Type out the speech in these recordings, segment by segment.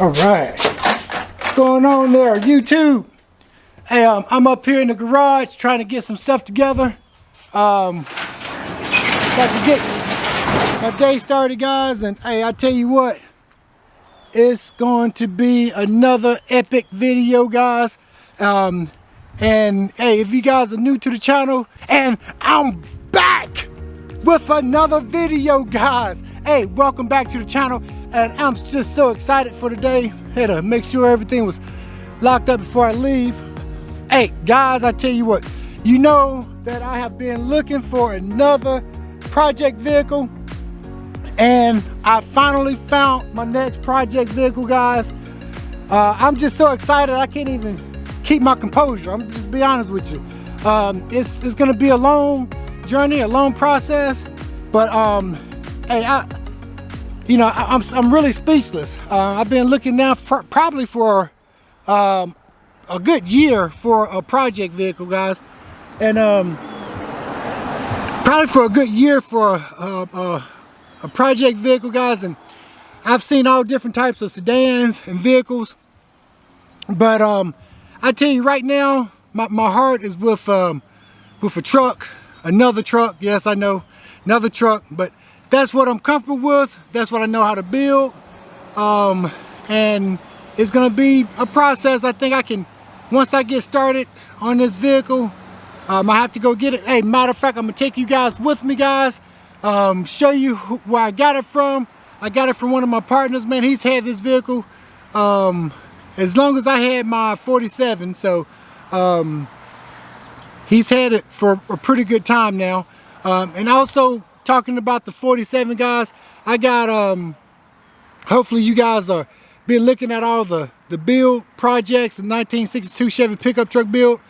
All right, what's going on there, YouTube? Hey, I'm up here in the garage trying to get some stuff together. Got to get my day started, guys, and hey, I tell you what, it's going to be another epic video, guys. And hey, if you guys are new to the channel, and I'm back with another video, guys. Hey, welcome back to the channel, and I'm just so excited for today. Had to make sure everything was locked up before I leave. Hey guys, I tell you what, you know that I have been looking for another project vehicle, and I finally found my next project vehicle, guys. I'm just so excited I can't even keep my composure. I'm just be honest with you. It's gonna be a long journey, a long process, but hey, I'm really speechless. I've been looking now probably for a good year for a project vehicle, guys, and probably for a good year for a project vehicle, guys. And I've seen all different types of sedans and vehicles, but I tell you right now, my heart is with a truck, another truck. Yes, I know, another truck, but that's what I'm comfortable with. That's what I know how to build. And it's gonna be a process. I think I can, once I get started on this vehicle, I have to go get it. Hey, matter of fact, I'm gonna take you guys with me, guys. Show you where I got it from. I got it from one of my partners, man. He's had this vehicle as long as I had my 47. So he's had it for a pretty good time now. And also, talking about the 47, guys, I got hopefully you guys are been looking at all the build projects, the 1962 Chevy pickup truck build.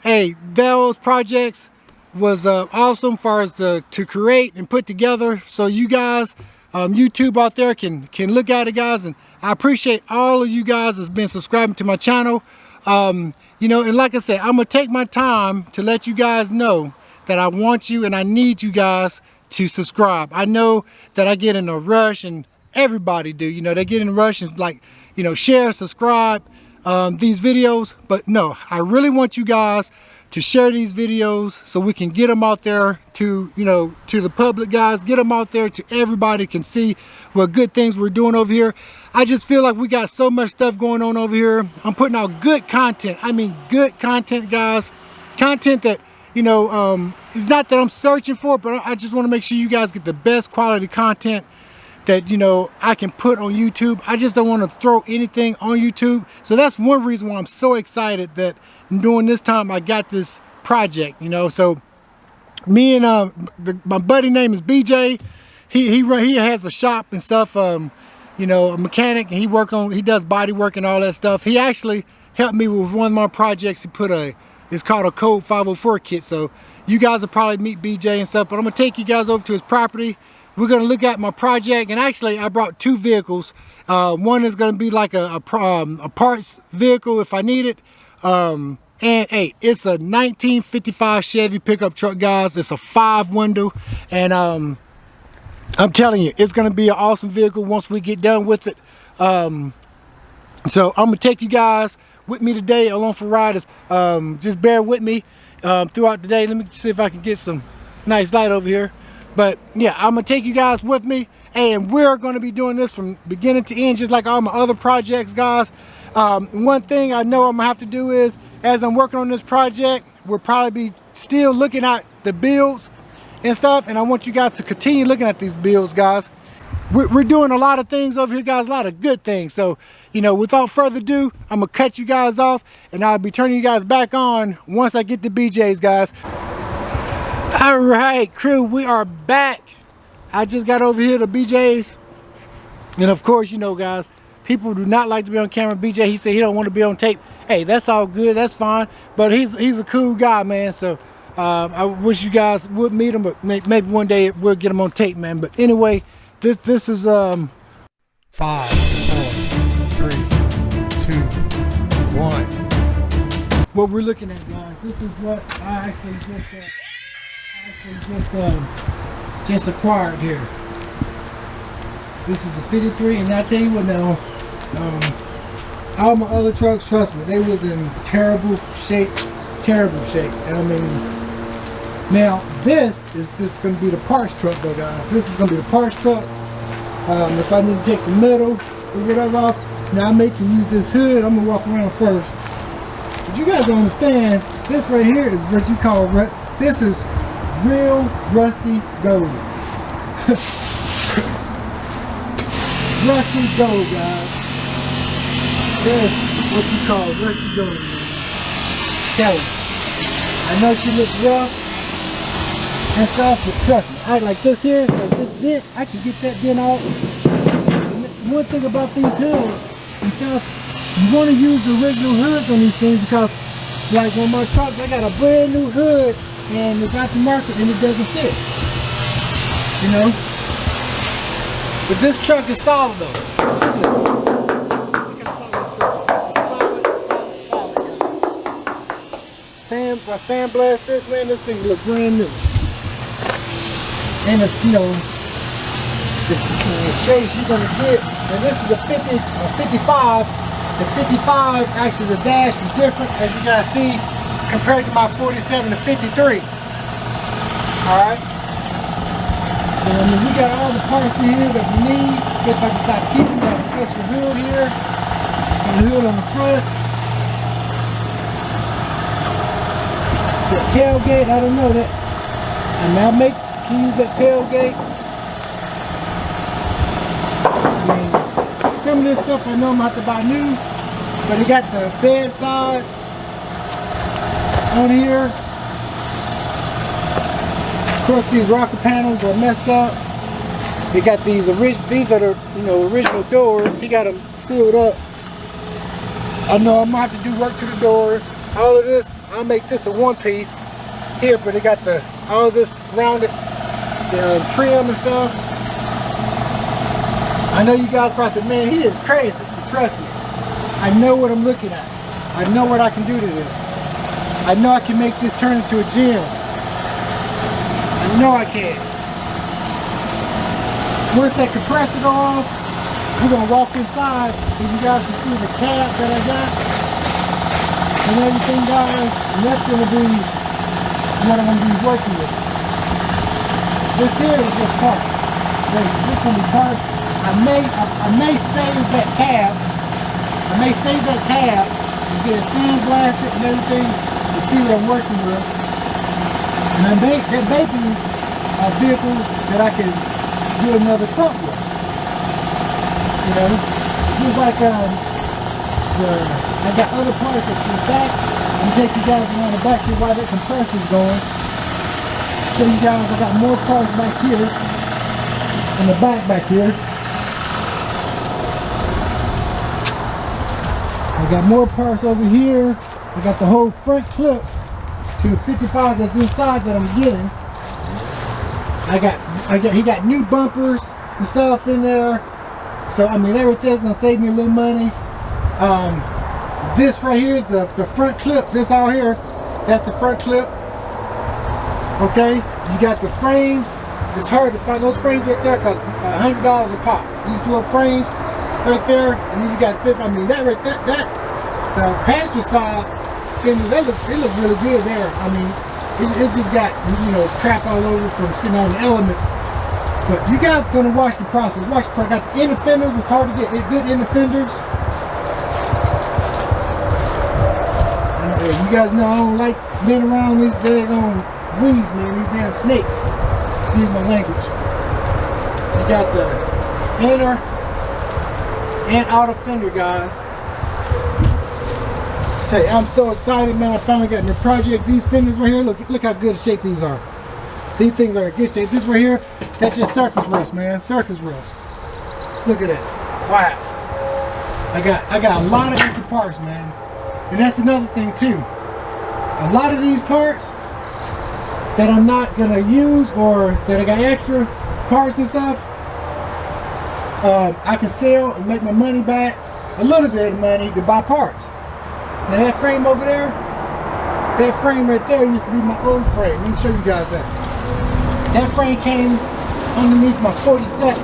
Hey, those projects was awesome far as to create and put together, so you guys, YouTube out there can look at it, guys. And I appreciate all of you guys that's been subscribing to my channel. You know, and like I said, I'm gonna take my time to let you guys know that I want you and I need you guys to subscribe. I know that I get in a rush, and everybody do, you know, they get in a rush and like, you know, share, subscribe these videos, but no, I really want you guys to share these videos so we can get them out there to, you know, to the public, guys. Get them out there to everybody can see what good things we're doing over here. I just feel like we got so much stuff going on over here. I'm putting out good content. I mean, good content, guys. Content that, you know, it's not that I'm searching for, but I just want to make sure you guys get the best quality content that, you know, I can put on YouTube. I just don't want to throw anything on YouTube. So that's one reason why I'm so excited that during this time I got this project, you know. So me and my buddy name is BJ. He has a shop and stuff, you know, a mechanic, and he does body work and all that stuff. He actually helped me with one of my projects. He put it's called a Code 504 kit. So you guys will probably meet BJ and stuff, but I'm gonna take you guys over to his property. We're gonna look at my project, and actually I brought two vehicles. One is gonna be like a parts vehicle if I need it. And hey, it's a 1955 Chevy pickup truck, guys. It's a 5-window, and I'm telling you, it's gonna be an awesome vehicle once we get done with it. So I'm gonna take you guys with me today along for riders. Just bear with me throughout the day. Let me see if I can get some nice light over here. But yeah, I'm gonna take you guys with me, and we're gonna be doing this from beginning to end, just like all my other projects, guys. One thing I know I'm gonna have to do is, as I'm working on this project, we'll probably be still looking at the builds and stuff, and I want you guys to continue looking at these builds, guys. We're doing a lot of things over here, guys, a lot of good things. So, you know, without further ado, I'm gonna cut you guys off, and I'll be turning you guys back on once I get to BJ's, guys. All right, crew, we are back. I just got over here to BJ's, and of course, you know, guys, people do not like to be on camera. BJ, he said he don't want to be on tape. Hey, that's all good, that's fine, but he's a cool guy, man. So I wish you guys would meet him, but maybe one day we'll get him on tape, man. But anyway, this is 5, 4, 3, 2, 1. What we're looking at, guys, this is what I actually just acquired here. This is a 53, and I tell you what now, All my other trucks, trust me, they was in terrible shape, and I mean, now this is just going to be the parts truck though, guys. This is going to be the parts truck. If I need to take some metal or whatever off, now I may can use this hood. I'm going to walk around first. But you guys don't understand, this right here is what you call, this is real rusty gold. Rusty gold, guys. That's what you call rusty gold, man. Tell me. I know she looks rough and stuff, but trust me, I like this here, like this dent, I can get that dent off. And one thing about these hoods and stuff, you want to use the original hoods on these things because, like on my trucks, I got a brand new hood and it's out the market and it doesn't fit. You know? But this truck is solid though. Look at this. Look how solid this truck is. This is solid, guys. My sandblast this, man, this thing look brand new. And it's, you know, the straightest you're gonna get. And this is a 50, a 55. The 55, actually the dash was different, as you guys see, compared to my 47 to 53. Alright? So I mean, we got all the parts in here that we need. If I decide to keep them, got an extra hood here, and a hood on the front. The tailgate, I don't know that. And now can use that tailgate. I mean, some of this stuff I know I'm going to have to buy new, but it got the bed sides on here. Of course, these rocker panels are messed up. They got these are the original doors. He got them sealed up. I know I'm gonna have to do work to the doors. All of this, I'll make this a one piece here, but it got all of this rounded trim and stuff. I know you guys probably said, man, he is crazy. But trust me, I know what I'm looking at. I know what I can do to this. I know I can make this turn into a gym. I know I can. Once that compressor go off, we're gonna walk inside so you guys can see the cab that I got and everything, guys. And that's gonna be what I'm gonna be working with. This here is just parts. This is gonna be parts. I may save that cab. I may save that cab and get it sandblasted and everything to see what I'm working with. And that may be a vehicle that I can do another truck with. You know, it's just like I got other parts that from the back. I'm gonna take you guys around the back here while that compressor's going. Show you guys I got more parts back here in the back here. I got more parts over here. I got the whole front clip to the 55 that's inside that I'm getting. He got new bumpers and stuff in there. So I mean, everything's gonna save me a little money. This right here is the front clip. This out here, that's the front clip. Okay, you got the frames. It's hard to find those frames right there because $100 a pop. These little frames right there, and then you got this. I mean, that right there, the passenger side fenders, they look really good there. I mean, it's just got, you know, crap all over from sitting on the elements. But you guys are gonna watch the process. Watch the process. Got the inner fenders. It's hard to get good inner fenders. And you guys know I don't like being around these daggone weeds, man. These damn snakes. Excuse my language. You got the inner and outer fender, guys. I tell you, I'm so excited, man. I finally got in the project. These fenders right here, look how good shape these are. These things are in good shape. This right here, that's just surface rust, man. Surface rust. Look at that. Wow. I got a lot of extra parts, man. And that's another thing too. A lot of these parts that I'm not gonna use, or that I got extra parts and stuff, I can sell and make my money back, a little bit of money to buy parts. Now that frame over there, that frame right there used to be my old frame. Let me show you guys that. That frame came underneath my 47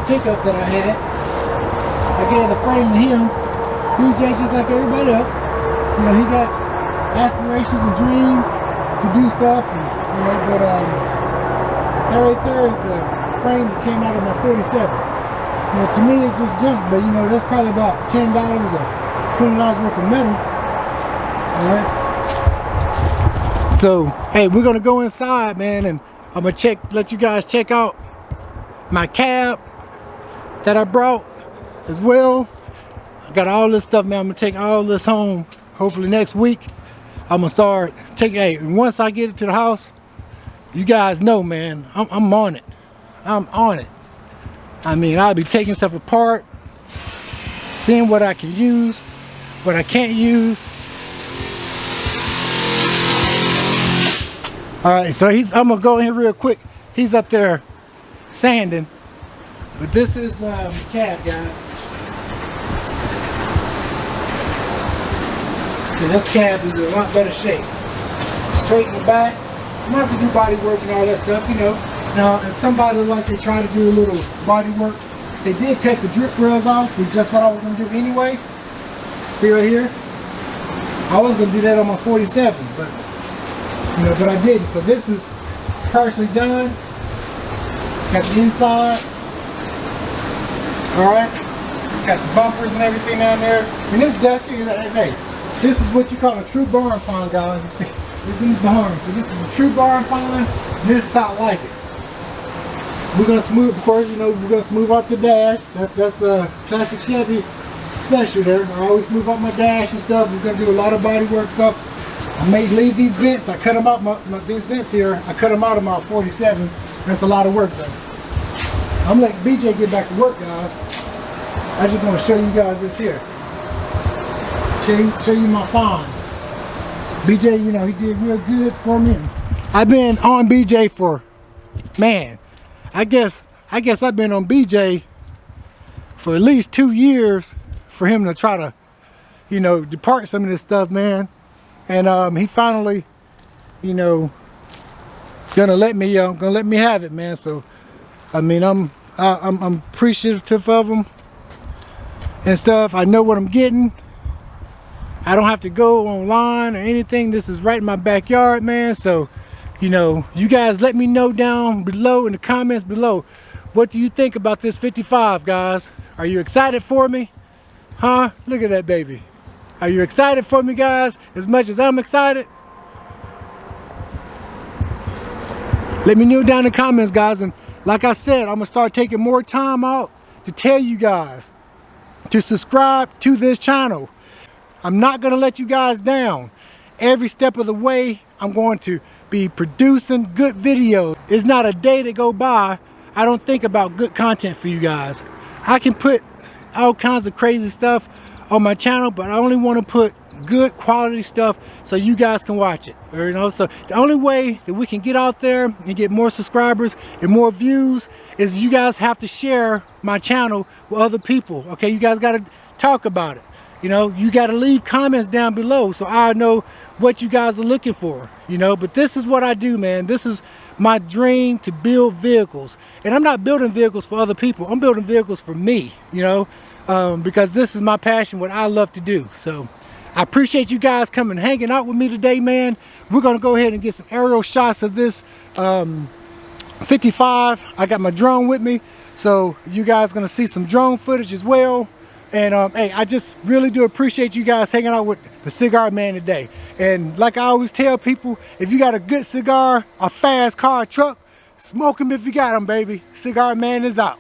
pickup that I had. gave the frame to him. BJ just like everybody else. You know, he got aspirations and dreams to do stuff, and you know, but that right there is the frame that came out of my 47. You know, to me it's just junk, but you know, that's probably about $10 or $20 worth of metal. Alright. So, hey, we're gonna go inside, man, and I'm gonna let you guys check out my cab that I brought as well. I got all this stuff, man. I'm gonna take all this home hopefully next week. I'm gonna start taking, hey, once I get it to the house, you guys know, man, I'm on it. I'm on it. I mean, I'll be taking stuff apart, seeing what I can use, what I can't use. All right, so I'm gonna go in here real quick. He's up there sanding, but this is the cab, guys. So this cab is in a lot better shape. Straight in the back. I'm gonna have to do body work and all that stuff, you know. Now, if somebody like to try to do a little body work, they did cut the drip rails off, which is just what I was gonna do anyway. See right here? I was gonna do that on my 47, but you know, but I didn't. So this is partially done. Got the inside. Alright. Got the bumpers and everything down there. And this dusty, hey, this is what you call a true barn find, guys. You see, this is in the barn. So this is a true barn find. This is how I like it. We're gonna smooth, of course, you know, we're gonna smooth out the dash. That's a classic Chevy special there. I always smooth out my dash and stuff. We're gonna do a lot of body work stuff. I may leave these vents. I cut them out, these vents here, I cut them out of my 47. That's a lot of work though. I'm letting BJ get back to work, guys. I just want to show you guys this here. Show you my find. BJ, you know, he did real good for me. I've been on BJ for, man, I guess I've been on BJ for at least 2 years for him to try to, you know, depart some of this stuff, man. And he finally, you know, gonna let me have it, man. So I mean, I'm appreciative of him and stuff. I know what I'm getting. I don't have to go online or anything. This is right in my backyard, man. So, you know, you guys let me know down below in the comments below. What do you think about this 55, guys? Are you excited for me? Huh? Look at that baby. Are you excited for me, guys? As much as I'm excited? Let me know down in the comments, guys. And like I said, I'm gonna start taking more time out to tell you guys to subscribe to this channel. I'm not gonna let you guys down. Every step of the way, I'm going to be producing good videos. It's not a day that go by I don't think about good content for you guys. I can put all kinds of crazy stuff on my channel, but I only want to put good quality stuff so you guys can watch it. Or, you know, so the only way that we can get out there and get more subscribers and more views is you guys have to share my channel with other people. Okay, you guys got to talk about it. You know, you got to leave comments down below so I know what you guys are looking for, you know. But this is what I do, man. This is my dream, to build vehicles. And I'm not building vehicles for other people. I'm building vehicles for me, you know, because this is my passion, what I love to do. So I appreciate you guys coming hanging out with me today, man. We're going to go ahead and get some aerial shots of this 55. I got my drone with me, so you guys going to see some drone footage as well. And hey, I just really do appreciate you guys hanging out with the Cigar Man today. And like I always tell people, if you got a good cigar, a fast car, truck, smoke them if you got them, baby. Cigar Man is out.